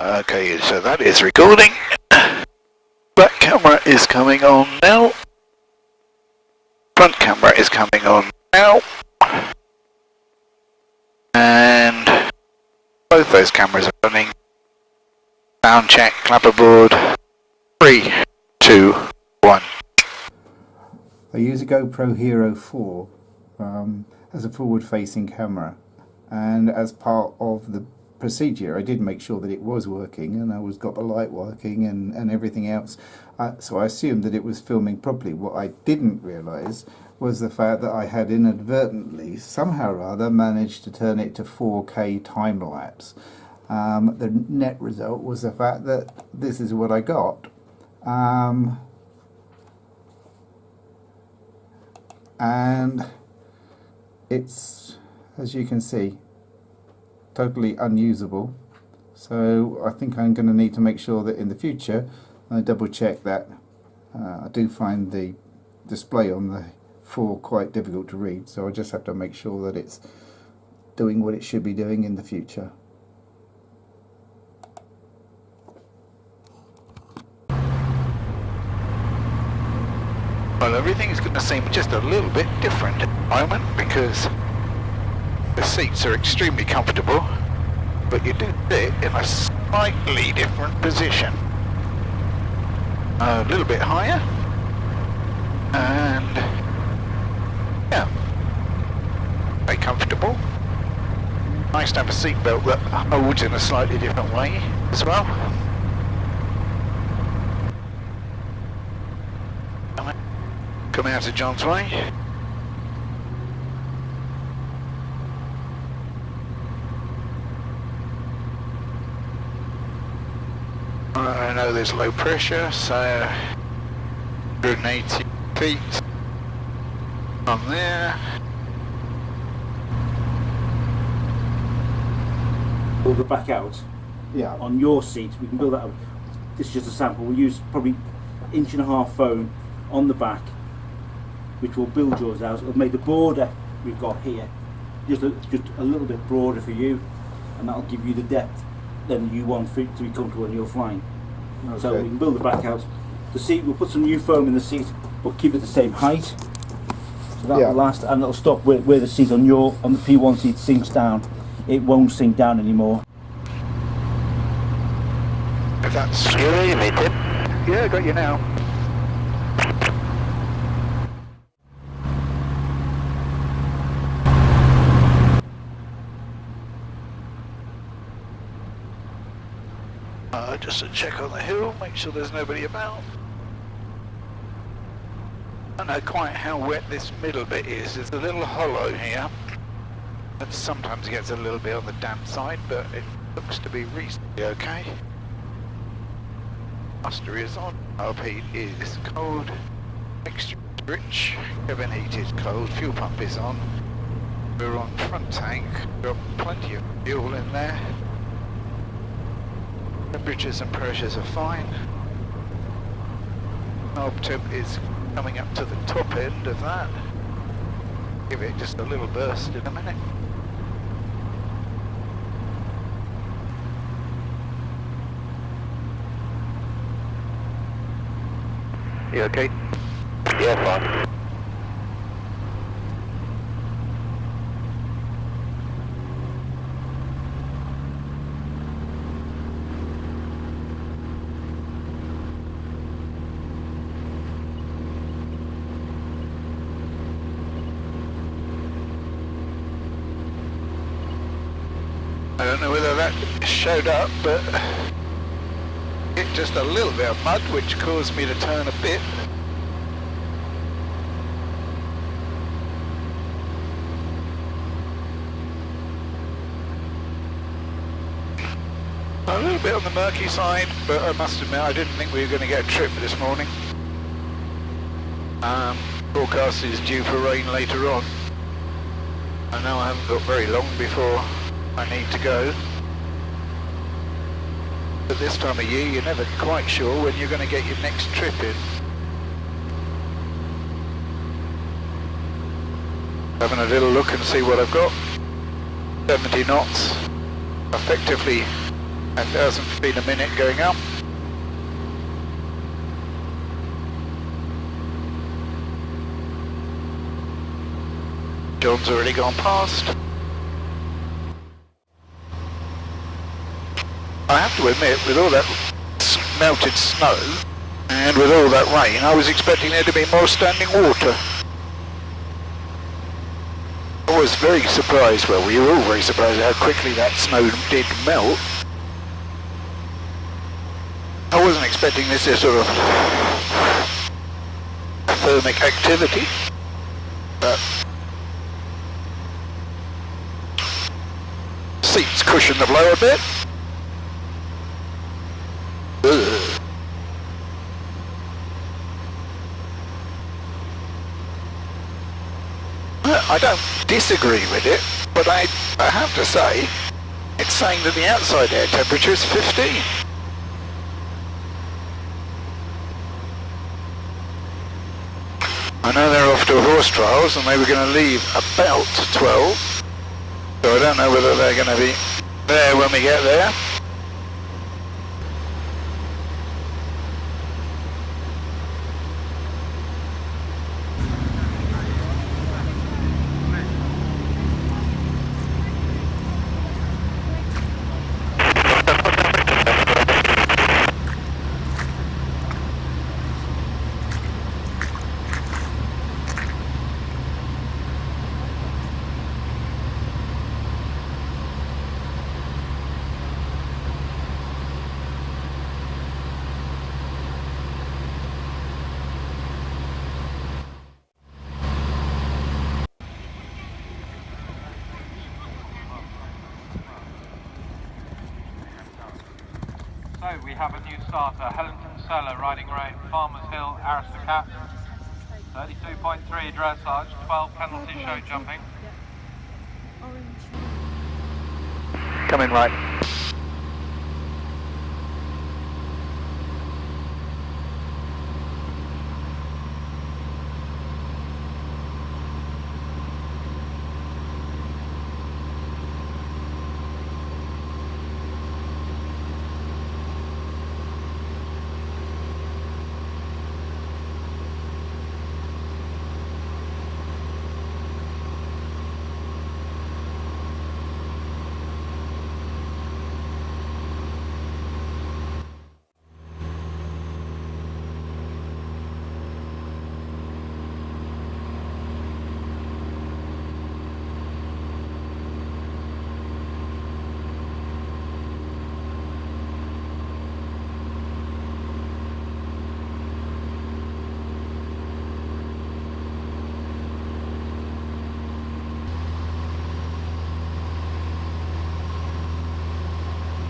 Okay, so that is recording. Back camera is coming on now. Front camera is coming on now. And both those cameras are running. Sound check, clapperboard. 3, 2, 1. I use a GoPro Hero 4 as a forward-facing camera, and as part of the procedure I did make sure that it was working, and I got the light working and everything else, so I assumed that it was filming properly. What I didn't realise was the fact that I had inadvertently, somehow or other, managed to turn it to 4K time-lapse. The net result was the fact that this is what I got. And it's, as you can see, totally unusable. So I think I'm going to need to make sure that in the future I double check that. I do find the display on the 4 quite difficult to read, so I just have to make sure that it's doing what it should be doing in the future. Well, everything is going to seem just a little bit different at the moment because the seats are extremely comfortable, but you do sit in a slightly different position. A little bit higher, and yeah, very comfortable. Nice to have a seat belt that holds in a slightly different way as well. Come out of John's Way. I know there's low pressure, so 180 feet on there. Pull the back out. Yeah. On your seat, we can build that up. This is just a sample. We'll use probably 1.5 inch foam on the back, which will build yours out. It'll make the border we've got here just a little bit broader for you, and that'll give you the depth then you want for it to be comfortable when you're flying. Okay. So we can build the back out. The seat, we'll put some new foam in the seat, but keep it the same height. So that will last, and it'll stop where the seat on the P1 seat sinks down. It won't sink down anymore. If that's you, mate. Yeah, I got you now. Just a check on the hill, make sure there's nobody about. I don't know quite how wet this middle bit is. It's a little hollow here. It sometimes gets a little bit on the damp side, but it looks to be reasonably okay. Muster is on. Heat is cold. Mixture is rich. Cabin heat is cold. Fuel pump is on. We're on front tank. We've got plenty of fuel in there. Temperatures and pressures are fine. Knob temp is coming up to the top end of that. Give it just a little burst in a minute. You okay? Yeah, fine. I don't know whether that showed up, but it just a little bit of mud, which caused me to turn a bit. A little bit on the murky side, but I must admit I didn't think we were going to get a trip this morning. Forecast is due for rain later on. I know I haven't got very long before I need to go. At this time of year, you're never quite sure when you're going to get your next trip in. Having a little look and see what I've got. 70 knots, effectively 1,000 feet a minute going up. John's already gone past. I have to admit, with all that melted snow and with all that rain, I was expecting there to be more standing water. I was very surprised, well, we were all very surprised at how quickly that snow did melt. I wasn't expecting this sort of thermic activity, but seats cushion the blow a bit. Ugh. I don't disagree with it, but I have to say, it's saying that the outside air temperature is 15. I know they're off to horse trials and they were going to leave about 12, so I don't know whether they're going to be there when we get there. So we have a new starter, Hellington Cellar, Riding Rain, Farmers Hill, Aristocrat, 32.3 dressage, 12 penalty show jumping. Coming right.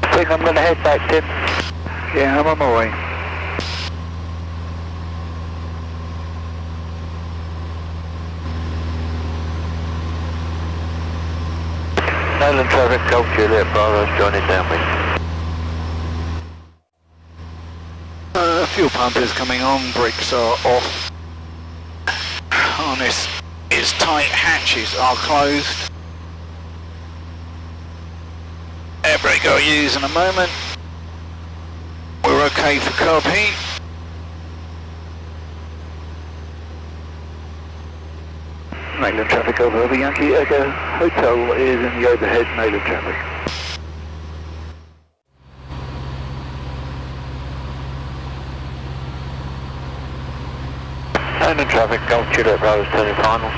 I think I'm going to head back, Tim. Yeah, I'm on my way. Nolan traffic, Golf Juliet, Bravo's joining downwind. Fuel pump is coming on, brakes are off. Harness is tight, hatches are closed. Air brake I'll use in a moment. We're okay for carb heat. Nayland traffic over Yankee Echo Hotel is in the overhead Nayland traffic. Nayland traffic, Golf Juliet Bravo's turning finals.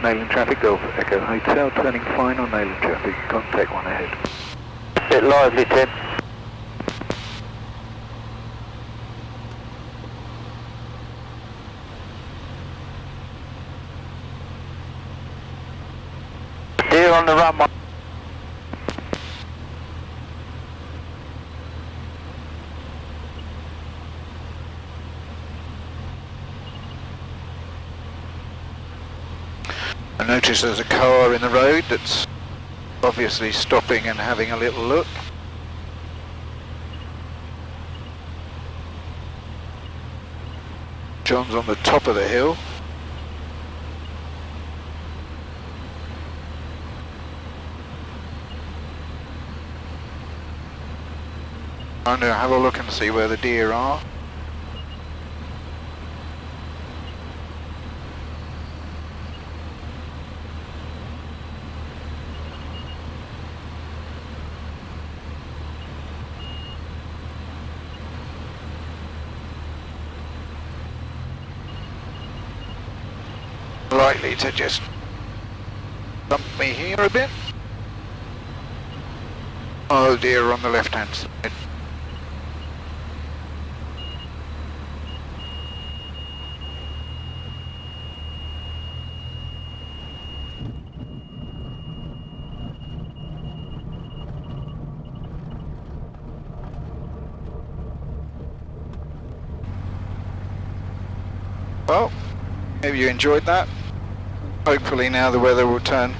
Nayland traffic, Golf Echo Hotel, turning fine on Nayland traffic, contact 1 ahead. Bit lively, Tim. Deer on the runway. I notice there's a car in the road that's obviously stopping and having a little look. John's on the top of the hill. I'm going to have a look and see where the deer are. Likely to just dump me here a bit. Oh dear, on the left hand side. Well, maybe you enjoyed that. Hopefully now the weather will turn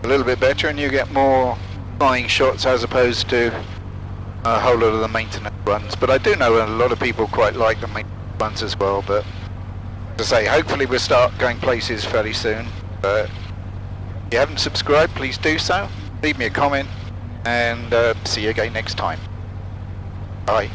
a little bit better and you get more flying shots as opposed to a whole lot of the maintenance runs. But I do know a lot of people quite like the maintenance runs as well. But as I say, hopefully we'll start going places fairly soon. But if you haven't subscribed, please do so. Leave me a comment and see you again next time. Bye.